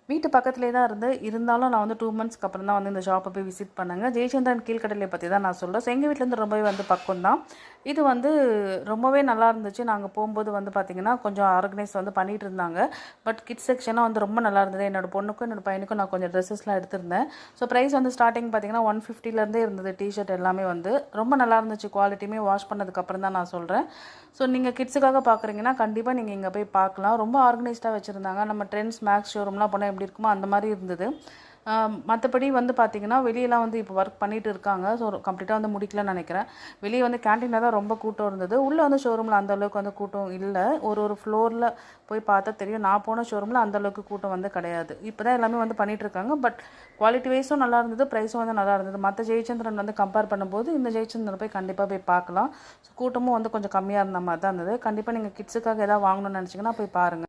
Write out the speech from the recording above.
வீட்டு பக்கத்துலேயே தான் இருந்தாலும் நான் வந்து 2 மந்த்ஸ்க்கு அப்புறம் தான் வந்து இந்த ஷாப்பை போய் விசிட் பண்ணேங்க. ஜெயச்சந்திரன் கீழ்கடலையை பற்றி தான் நான் சொல்கிறேன். ஸோ எங்கள் வீட்டிலேருந்து ரொம்பவே வந்து பக்கம் தான். இது வந்து ரொம்பவே நல்லா இருந்துச்சு. நாங்கள் போகும்போது வந்து பார்த்திங்கன்னா கொஞ்சம் ஆர்கனைஸ் வந்து பண்ணிகிட்டு இருந்தாங்க. பட் கிட்ஸ் செக்ஷனாக வந்து ரொம்ப நல்லா இருந்தது. என்னோடய பொண்ணுக்கும் என்னோடய பையனுக்கும் நான் கொஞ்சம் ட்ரெஸ்ஸஸ்லாம் எடுத்திருந்தேன். ஸோ ப்ரைஸ் வந்து ஸ்டார்டிங் பார்த்திங்கன்னா 150லேருந்தே இருந்தது. டிஷர்ட் எல்லாமே வந்து ரொம்ப நல்லா இருந்துச்சு. குவாலிட்டியுமே வாஷ் பண்ணதுக்கப்புறம் தான் நான் சொல்கிறேன். ஸோ நீங்கள் கிட்ஸுக்காக பார்க்குறீங்கன்னா கண்டிப்பாக நீங்கள் இங்கே போய் பார்க்கலாம். ரொம்ப ஆர்கனைஸ்டாக வச்சுருந்தாங்க. நம்ம ட்ரெண்ட்ஸ் மேக்ஸ் ஷோரூம்லாம் போனால் எப்படி இருக்குமோ அந்த மாதிரி இருந்தது. மற்றபடி வந்து பார்த்திங்கன்னா வெளியெல்லாம் வந்து இப்போ ஒர்க் பண்ணிகிட்டு இருக்காங்க. ஸோ கம்ப்ளீட்டாக வந்து முடிக்கலன்னு நினைக்கிறேன். வெளியே வந்து கேன்டீனில் தான் ரொம்ப கூட்டம் இருந்தது. உள்ளே வந்து ஷோரூமில் அந்தளவுக்கு வந்து கூட்டம் இல்லை. ஒரு ஃப்ளோரில் போய் பார்த்தா தெரியும். நான் போன ஷோரூமில் அந்தளவுக்கு கூட்டம் வந்து கிடையாது. இப்போ தான் எல்லாமே வந்து பண்ணிகிட்ருக்காங்க. பட் குவாலிட்டி வைஸும் நல்லா இருந்தது, ப்ரைஸும் வந்து நல்லா இருந்தது. மற்ற ஜெயச்சந்திரன் வந்து கம்பேர் பண்ணும்போது இந்த ஜெயச்சந்திரன் போய் கண்டிப்பாக போய் பார்க்கலாம். ஸோ கூட்டமும் வந்து கொஞ்சம் கம்மியாக இருந்த மாதிரி தான் இருந்தது. கண்டிப்பாக நீங்கள் கிட்ஸுக்காக எதாவது வாங்கணும்னு நினச்சிங்கன்னா போய் பாருங்கள்.